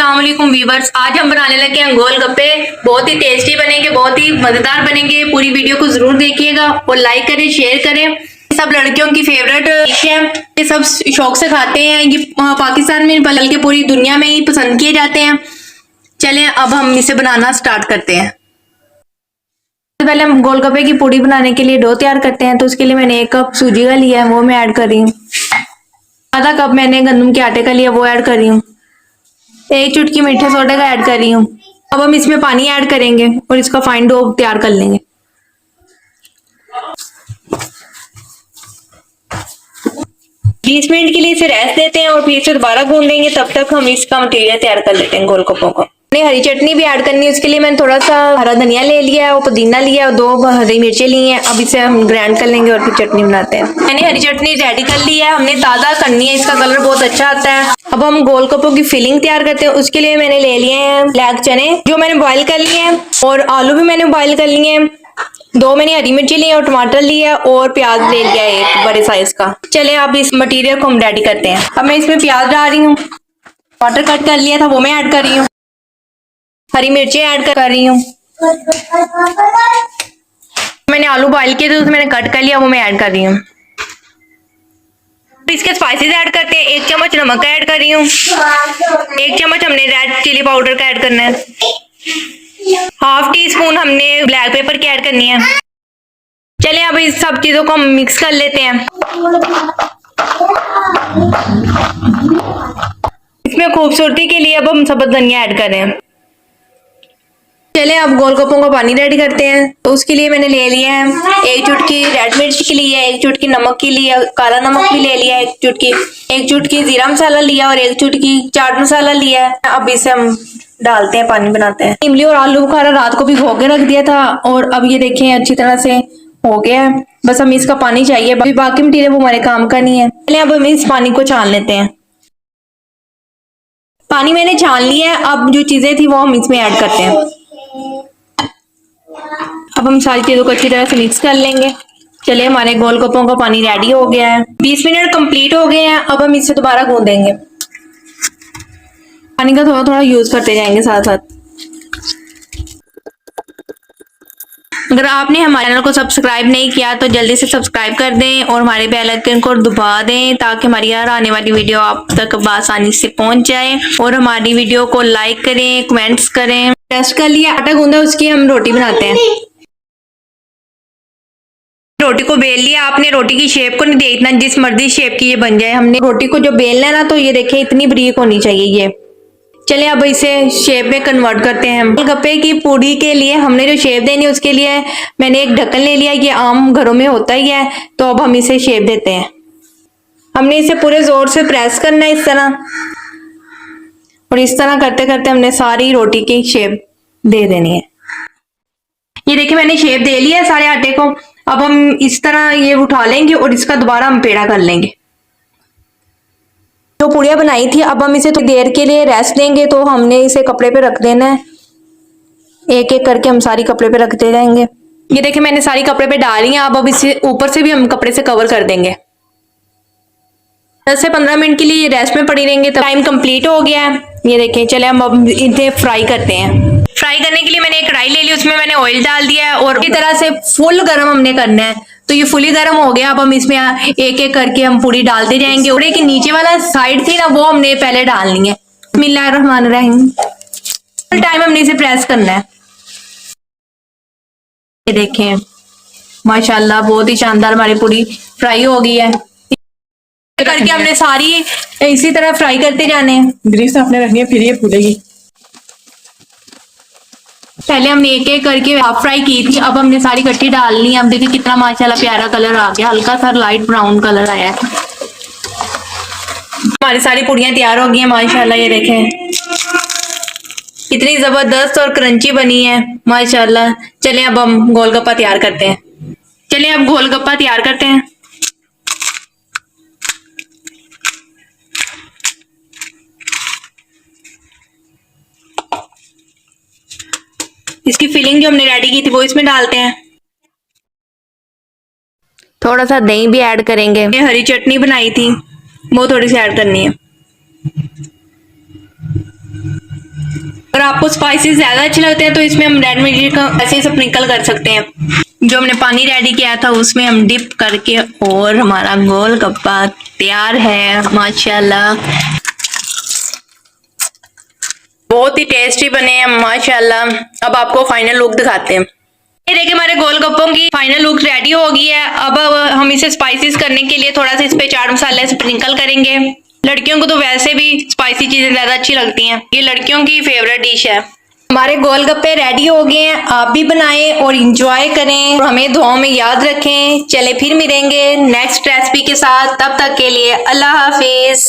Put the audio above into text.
अस्सलाम वालेकुम वीवर्स, आज हम बनाने लगे हैं गोलगप्पे। बहुत ही टेस्टी बनेंगे, बहुत ही मजेदार बनेंगे। पूरी वीडियो को जरूर देखिएगा और लाइक करें, शेयर करें। सब लड़कियों की फेवरेट डिश है, ये सब शौक से खाते हैं। ये पाकिस्तान में बल्कि पूरी दुनिया में ही पसंद किए जाते हैं। चलें अब हम इसे बनाना स्टार्ट करते हैं। सबसे पहले हम गोलगप्पे की पूड़ी बनाने के लिए डो तैयार करते हैं। तो उसके लिए मैंने 1 कप सूजी का लिया है, वो मैं ऐड कर रही हूँ। आधा कप मैंने गंदम के आटे का लिया, वो ऐड कर रही हूँ। 1 चुटकी मीठे सोडे का ऐड कर रही हूँ। अब हम इसमें पानी ऐड करेंगे और इसका फाइन डो तैयार कर लेंगे। 20 मिनट के लिए इसे रेस्ट देते हैं और फिर इसे दोबारा गूंद देंगे। तब तक हम इसका मटेरियल तैयार कर लेते हैं गोलगप्पों को। मैंने हरी चटनी भी ऐड करनी है, उसके लिए मैंने थोड़ा सा हरा धनिया ले लिया है और पुदीना लिया है और 2 हरी मिर्चें ली हैं। अब इसे हम ग्राइंड कर लेंगे और फिर चटनी बनाते हैं। मैंने हरी चटनी रेडी कर ली है, हमने ताज़ा करनी है, इसका कलर बहुत अच्छा आता है। अब हम गोलगप्पों की फिलिंग तैयार करते हैं। उसके लिए मैंने ले लिए हैं ब्लैक चने, जो मैंने बॉईल कर लिए हैं, और आलू भी मैंने बॉईल कर लिए हैं। 2 मैंने हरी मिर्ची ली और टमाटर लिया और प्याज ले लिया 1 बड़े साइज का। चले अब इस मटेरियल को हम रेडी करते हैं। अब मैं इसमें प्याज डाल रही हूँ, टमाटर कट कर लिया था वो मैं ऐड कर रही हूँ, हरी मिर्ची ऐड कर रही हूँ। मैंने आलू बॉईल किए थे, उसमें मैंने कट कर लिया, वो मैं ऐड कर रही हूँ। इसके स्पाइसेस ऐड करते हैं। 1 चम्मच नमक का ऐड कर रही हूँ, 1 चम्मच हमने रेड चिली पाउडर का ऐड करना है, 1/2 टीस्पून हमने ब्लैक पेपर की ऐड करनी है। चलिए अब इस सब चीजों को हम मिक्स कर लेते हैं। इसमें खूबसूरती के लिए अब हम सब्ज़ धनिया ऐड कर रहे हैं। चले अब गोलगप्पों का पानी रेडी करते हैं। तो उसके लिए मैंने ले लिया है 1 चुटकी रेड मिर्च की ली है, 1 चुटकी नमक की ली है, काला नमक भी ले लिया है 1 चुटकी जीरा मसाला लिया और 1 चुटकी चाट मसाला लिया है। अब इसे हम डालते हैं, पानी बनाते हैं। इमली और आलू बुखारा रात को भिगो के रख दिया था और अब ये देखें अच्छी तरह से हो गया है। बस हमें इसका पानी चाहिए, बाकी मटीरियल वो हमारे काम का नहीं है। पहले अब हम इस पानी को छान लेते हैं। पानी मैंने छान लिया है। अब जो चीजें थी वो हम इसमें ऐड करते हैं। अब हम सारी चीजों को अच्छी तरह से मिक्स कर लेंगे। चलिए हमारे गोलगप्पों का पानी रेडी हो गया है। 20 मिनट कंप्लीट हो गए हैं। अब हम इसे दोबारा गूंदेंगे। पानी का थोड़ा थोड़ा यूज करते जाएंगे साथ साथ। अगर आपने हमारे चैनल को सब्सक्राइब नहीं किया तो जल्दी से सब्सक्राइब कर दें और हमारे बेल आइकन को दबा दें, ताकि हमारी हर आने वाली वीडियो आप तक आसानी से पहुंच जाए। और हमारी वीडियो को लाइक करें, कमेंट्स करें। रेस्ट कर लिया, आटा गूंदा, उसकी हम रोटी बनाते हैं। रोटी को बेल लिया। आपने रोटी की शेप को नहीं देखना, जिस मर्जी शेप की ये बन जाए। हमने रोटी को जो बेलना है ना, तो ये देखें इतनी बारीक होनी चाहिए ये। चलिए अब इसे शेप में कन्वर्ट करते हैं। गोलगप्पे की पूड़ी के लिए हमने जो शेप देनी है उसके लिए मैंने एक ढक्कन ले लिया, ये आम घरों में होता ही है। तो अब हम इसे शेप देते हैं। हमने इसे पूरे जोर से प्रेस करना है इस तरह, और इस तरह करते करते हमने सारी रोटी की शेप दे देनी है। ये देखिए मैंने शेप दे लिया है सारे आटे को। अब हम इस तरह ये उठा लेंगे और इसका दोबारा हम पेड़ा कर लेंगे। जो पूड़ियाँ बनाई थी अब हम इसे थोड़ी देर के लिए रेस्ट देंगे। तो हमने इसे कपड़े पे रख देना है, एक एक करके हम सारी कपड़े पे रखते जाएंगे। ये देखिए मैंने सारी कपड़े पे डाली हैं। अब इसे ऊपर से भी हम कपड़े से कवर कर देंगे। 10 से 15 मिनट के लिए ये रेस्ट में पड़ी रहेंगे। तो टाइम कंप्लीट हो गया है। ये देखें, चले हम अब इसे फ्राई करते हैं। फ्राई करने के लिए मैंने एक कढ़ाई ले ली, उसमें मैंने ऑयल डाल दिया है और इस तरह से फुल गर्म हमने करना है। तो ये फुली गर्म हो गया। अब हम इसमें एक एक करके हम पूड़ी डालते जाएंगे। पूड़ी की नीचे वाला साइड थी ना, वो हमने पहले डालनी है। बिस्मिल्लाहिर्रहमानिर्रहीम। फुल टाइम हमने इसे प्रेस करना है। ये देखें माशाल्लाह बहुत ही शानदार हमारी पूड़ी फ्राई हो गई है। करके हमने सारी इसी तरह फ्राई करते जाने हैं। ग्रीस आपने रखनी है, फिर ये फूलेगी। पहले हमने एक एक करके हाफ फ्राई की थी, अब हमने सारी इकट्ठी डालनी है। अब देखिए कितना माशाल्लाह प्यारा कलर आ गया, हल्का सा लाइट ब्राउन कलर आया है। हमारी सारी पूड़ियाँ तैयार हो गई हैं माशाल्लाह। ये देखें कितनी जबरदस्त और क्रंची बनी है माशाल्लाह। चलें अब हम गोलगप्पा तैयार करते हैं। चलें अब गोलगप्पा तैयार करते हैं। इसकी फिलिंग जो हमने रेडी की थी वो इसमें डालते हैं। थोड़ा सा दही भी ऐड करेंगे। हरी चटनी बनाई थी वो थोड़ी सी ऐड करनी है। आपको स्पाइसेस ज्यादा अच्छे लगते हैं तो इसमें हम रेड मिर्ची का ऐसे स्प्रिंकल कर सकते हैं। जो हमने पानी रेडी किया था उसमें हम डिप करके, और हमारा गोलगप्पा तैयार है माशाल्लाह। बहुत ही टेस्टी बने हैं माशाल्लाह। अब आपको फाइनल लुक दिखाते हैं। ये देखिए हमारे गोलगप्पों की फाइनल लुक रेडी हो गई है। अब हम इसे स्पाइसेस करने के लिए थोड़ा सा इस पे चाट मसाला स्प्रिंकल करेंगे। लड़कियों को तो वैसे भी स्पाइसी चीजें ज्यादा अच्छी लगती हैं, ये लड़कियों की फेवरेट डिश है। हमारे गोलगप्पे रेडी हो गए हैं, आप भी बनाएं और इंजॉय करें और हमें दुआओं में याद रखें। चले फिर मिलेंगे नेक्स्ट रेसिपी के साथ, तब तक के लिए अल्लाह हाफिज।